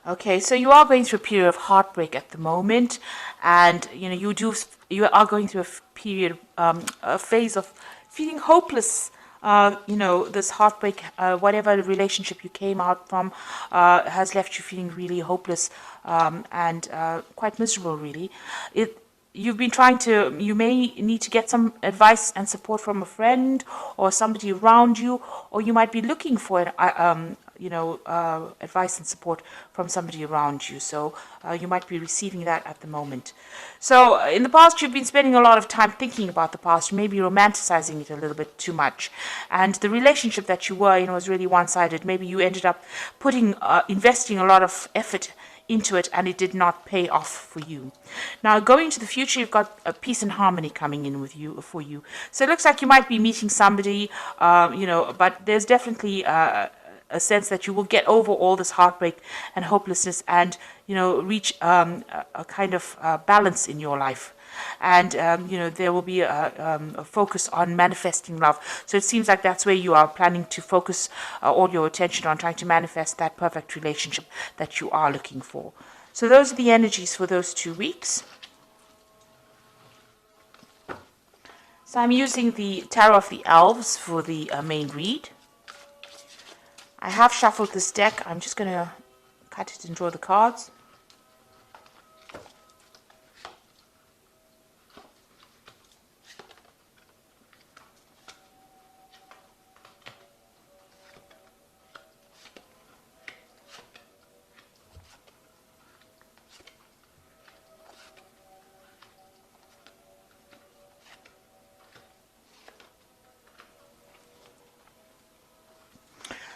Okay, so you are going through a period of heartbreak at the moment, and you are going through period, a phase of feeling hopeless. This heartbreak, whatever relationship you came out from, has left you feeling really hopeless, and quite miserable. Really, you've been trying to. You may need to get some advice and support from a friend or somebody around you, or you might be looking for advice and support from somebody around you. So you might be receiving that at the moment. So in the past, you've been spending a lot of time thinking about the past, maybe romanticizing it a little bit too much. And the relationship that you were in was really one-sided. Maybe you ended up investing a lot of effort into it, and it did not pay off for you. Now, going into the future, you've got a peace and harmony coming in for you. So it looks like you might be meeting somebody, but there's definitely a sense that you will get over all this heartbreak and hopelessness, and reach a kind of balance in your life. And there will be a focus on manifesting love. So it seems like that's where you are planning to focus all your attention on, trying to manifest that perfect relationship that you are looking for. So those are the energies for those 2 weeks. So I'm using the Tarot of the Elves for the main read. I have shuffled this deck. I'm just going to cut it and draw the cards.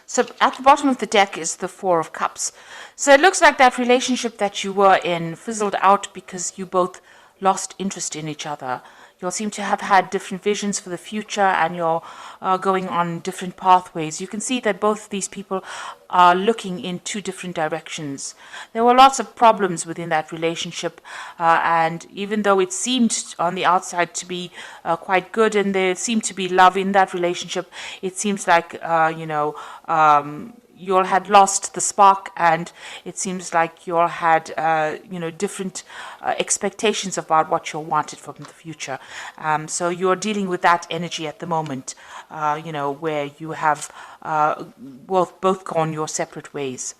So at the bottom of the deck is the Four of Cups. So it looks like that relationship that you were in fizzled out because you both lost interest in each other. You all seem to have had different visions for the future, and you're going on different pathways. You can see that both of these people are looking in 2 different directions. There were lots of problems within that relationship, and even though it seemed on the outside to be quite good, and there seemed to be love in that relationship, it seems like you all had lost the spark, and it seems like you all had different expectations about what you wanted from the future. So you're dealing with that energy at the moment, where you have both gone your separate ways.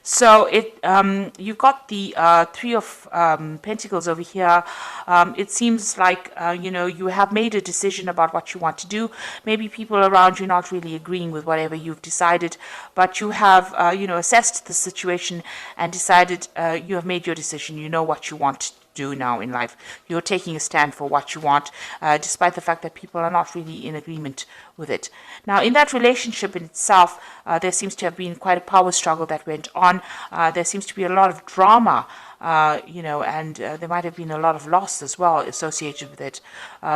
So you've got the Three of Pentacles over here. It seems like you have made a decision about what you want to do. Maybe people around you not really agreeing with whatever you've decided, but you have assessed the situation and decided. You have made your decision. You know what you want to do now in life. You're taking a stand for what you want, despite the fact that people are not really in agreement with it. Now, in that relationship in itself, there seems to have been quite a power struggle that went on. There seems to be a lot of drama, and there might have been a lot of loss as well associated with it.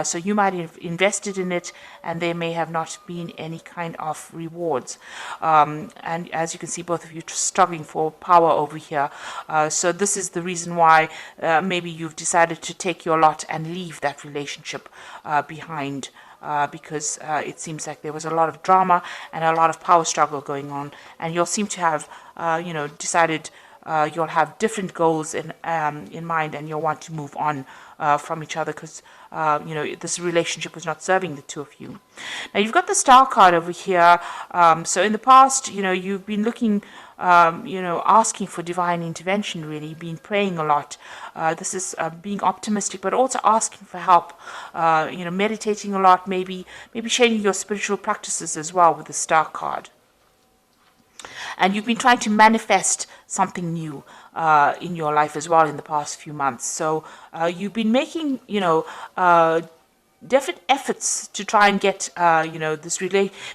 So you might have invested in it, and there may have not been any kind of rewards. And as you can see, both of you struggling for power over here. So this is the reason why maybe you've decided to take your lot and leave that relationship behind. Because it seems like there was a lot of drama and a lot of power struggle going on, and you'll seem to have, decided you'll have different goals in mind, and you'll want to move on from each other because this relationship was not serving the two of you. Now you've got the Star card over here. So in the past, you've been looking, asking for divine intervention. Really, been praying a lot. This is being optimistic, but also asking for help. Meditating a lot, maybe sharing your spiritual practices as well with the Star card. And you've been trying to manifest something new in your life as well in the past few months. So you've been making, different efforts to try and get,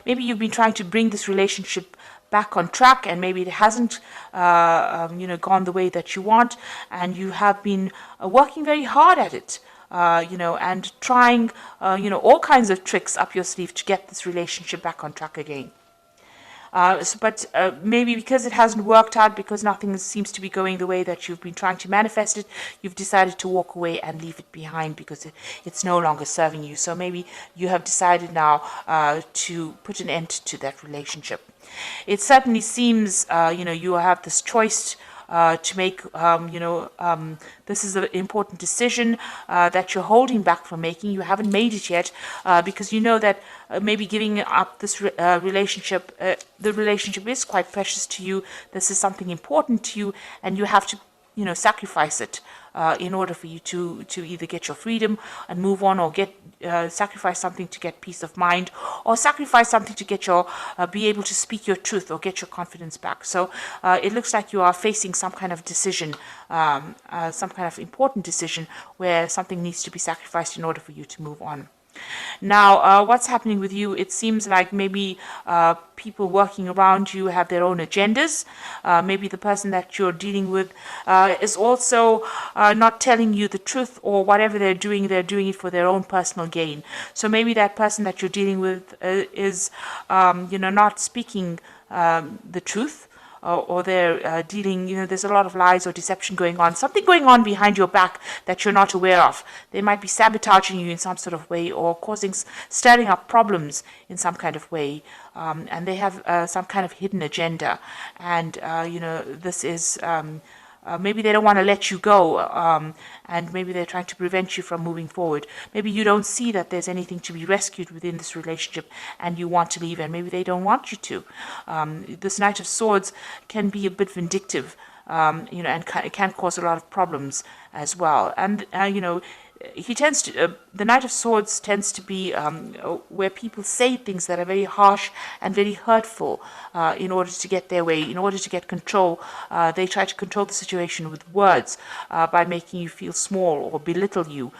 maybe you've been trying to bring this relationship back on track, and maybe it hasn't, gone the way that you want, and you have been working very hard at it. And trying, all kinds of tricks up your sleeve to get this relationship back on track again. But maybe because it hasn't worked out, because nothing seems to be going the way that you've been trying to manifest it, you've decided to walk away and leave it behind because it's no longer serving you. So maybe you have decided now to put an end to that relationship. It certainly seems, you have this choice to make, this is an important decision that you're holding back from making. You haven't made it yet because you know that maybe giving up this relationship, the relationship is quite precious to you. This is something important to you, and you have to, sacrifice it in order for you to either get your freedom and move on, or get sacrifice something to get peace of mind, or sacrifice something to get your be able to speak your truth or get your confidence back. So it looks like you are facing some kind of decision, some kind of important decision where something needs to be sacrificed in order for you to move on. Now, what's happening with you? It seems like maybe people working around you have their own agendas. Maybe the person that you're dealing with is also not telling you the truth, or whatever they're doing it for their own personal gain. So maybe that person that you're dealing with is, not speaking the truth. Or they're dealing, there's a lot of lies or deception going on, something going on behind your back that you're not aware of. They might be sabotaging you in some sort of way, or stirring up problems in some kind of way, and they have some kind of hidden agenda. And, this is... maybe they don't want to let you go, and maybe they're trying to prevent you from moving forward. Maybe you don't see that there's anything to be rescued within this relationship, and you want to leave, and maybe they don't want you to. This Knight of Swords can be a bit vindictive, and it can cause a lot of problems as well. And, he tends to, the Knight of Swords tends to be where people say things that are very harsh and very hurtful in order to get their way, in order to get control. They try to control the situation with words by making you feel small or belittle you.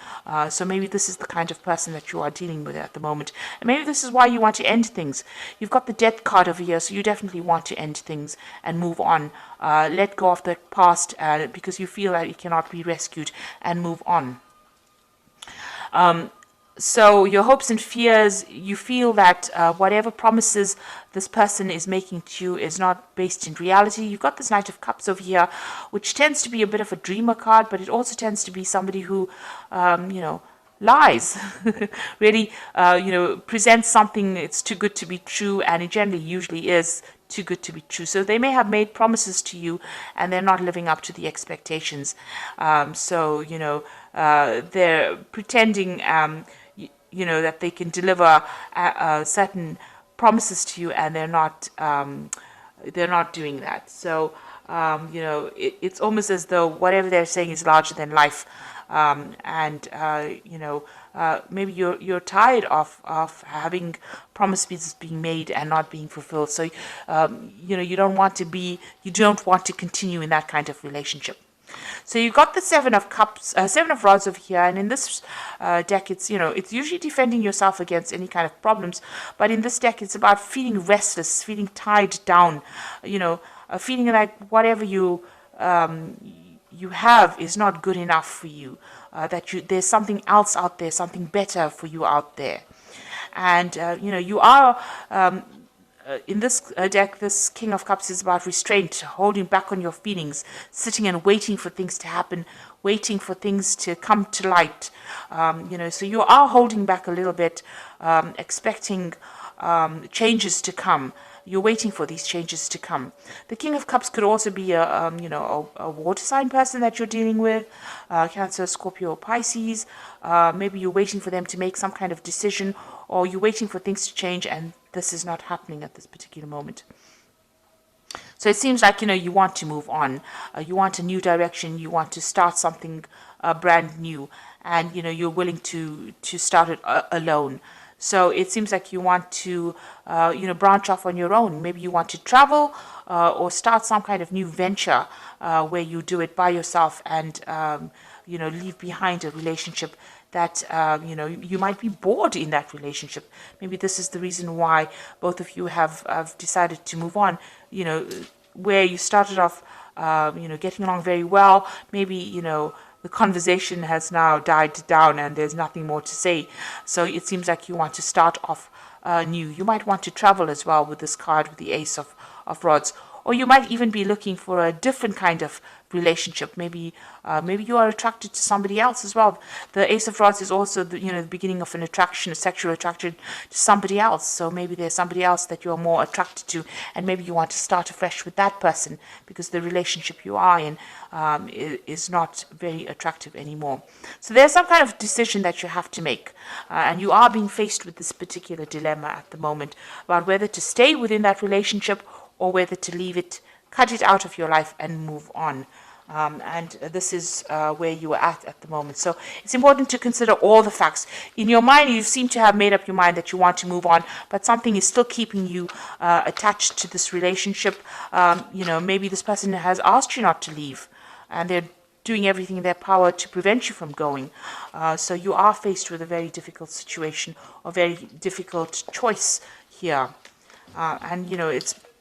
So maybe this is the kind of person that you are dealing with at the moment. And maybe this is why you want to end things. You've got the Death card over here, so you definitely want to end things and move on. Let go of the past because you feel that it cannot be rescued, and move on. So your hopes and fears, you feel that whatever promises this person is making to you is not based in reality. You've got this Knight of Cups over here, which tends to be a bit of a dreamer card, but it also tends to be somebody who, lies, really, presents something that's too good to be true, and it generally usually is too good to be true. So they may have made promises to you, and they're not living up to the expectations. They're pretending, that they can deliver certain promises to you, and they're not doing that. So, it's almost as though whatever they're saying is larger than life. Maybe you're tired of having promises being made and not being fulfilled. So, you don't want to continue in that kind of relationship. So you've got the Seven of Cups, Seven of Rods over here, and in this deck, it's usually defending yourself against any kind of problems, but in this deck, it's about feeling restless, feeling tied down, feeling like whatever you have is not good enough for you, there's something else out there, something better for you out there, and you are. In this deck, this King of Cups is about restraint, holding back on your feelings, sitting and waiting for things to happen, waiting for things to come to light. So you are holding back a little bit, expecting changes to come. You're waiting for these changes to come. The King of Cups could also be a water sign person that you're dealing with, Cancer, Scorpio, or Pisces. Maybe you're waiting for them to make some kind of decision, or you're waiting for things to change, and this is not happening at this particular moment. So it seems like, you want to move on. You want a new direction. You want to start something brand new, and, you're willing to start it alone. So it seems like you want to, branch off on your own. Maybe you want to travel or start some kind of new venture where you do it by yourself and, leave behind a relationship that, you might be bored in that relationship. Maybe this is the reason why both of you have decided to move on, where you started off, getting along very well. Maybe, the conversation has now died down and there's nothing more to say. So it seems like you want to start off new. You might want to travel as well with this card, with the Ace of Rods. Or you might even be looking for a different kind of relationship. Maybe you are attracted to somebody else as well. The Ace of Rods is also the beginning of an attraction, a sexual attraction to somebody else. So maybe there's somebody else that you're more attracted to, and maybe you want to start afresh with that person because the relationship you are in is not very attractive anymore. So there's some kind of decision that you have to make, and you are being faced with this particular dilemma at the moment about whether to stay within that relationship or whether to leave it, cut it out of your life and move on. And this is where you are at the moment. So it's important to consider all the facts. In your mind, you seem to have made up your mind that you want to move on, but something is still keeping you attached to this relationship. Maybe this person has asked you not to leave, and they're doing everything in their power to prevent you from going. So you are faced with a very difficult situation, or very difficult choice here. And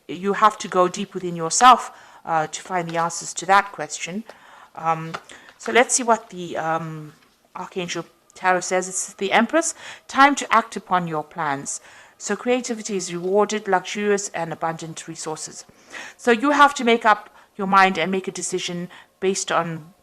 you have to go deep within yourself to find the answers to that question. So let's see what the Archangel Tarot says. It's the Empress. Time to act upon your plans. So creativity is rewarded, luxurious and abundant resources. So you have to make up your mind and make a decision based on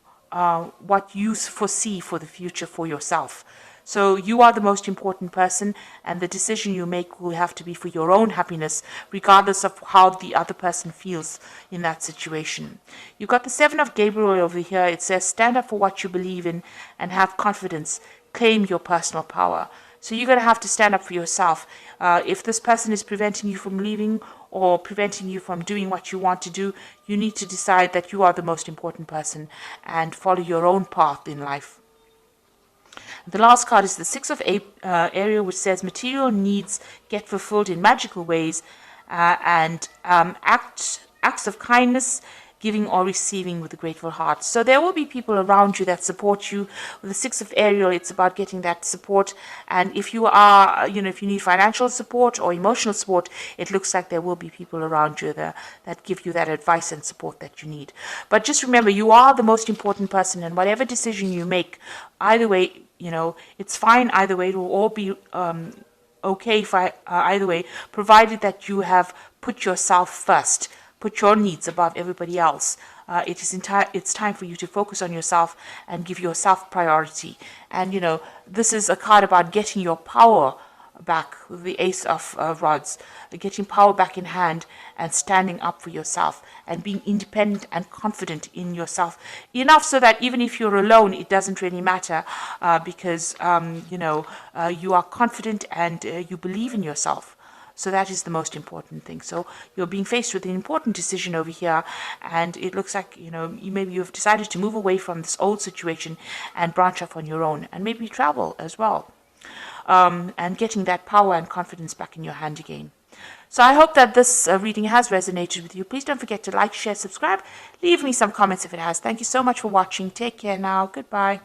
what you foresee for the future for yourself. So you are the most important person, and the decision you make will have to be for your own happiness, regardless of how the other person feels in that situation. You've got the Seven of Gabriel over here. It says, stand up for what you believe in and have confidence. Claim your personal power. So you're going to have to stand up for yourself. If this person is preventing you from leaving or preventing you from doing what you want to do, you need to decide that you are the most important person and follow your own path in life. The last card is the Six of Ariel, which says material needs get fulfilled in magical ways, and acts of kindness, giving or receiving with a grateful heart. So there will be people around you that support you. With the Six of Ariel, it's about getting that support. And if you are, if you need financial support or emotional support, it looks like there will be people around you that give you that advice and support that you need. But just remember, you are the most important person, and whatever decision you make, either way, it's fine either way. It will all be okay either way, provided that you have put yourself first. Put your needs above everybody else. It's time for you to focus on yourself and give yourself priority. And, this is a card about getting your power back with the Ace of Rods, getting power back in hand and standing up for yourself and being independent and confident in yourself enough so that even if you're alone, it doesn't really matter because, you are confident and you believe in yourself. So that is the most important thing. So you're being faced with an important decision over here, and it looks like, maybe you've decided to move away from this old situation and branch off on your own, and maybe travel as well, and getting that power and confidence back in your hand again. So I hope that this reading has resonated with you. Please don't forget to like, share, subscribe. Leave me some comments if it has. Thank you so much for watching. Take care now. Goodbye.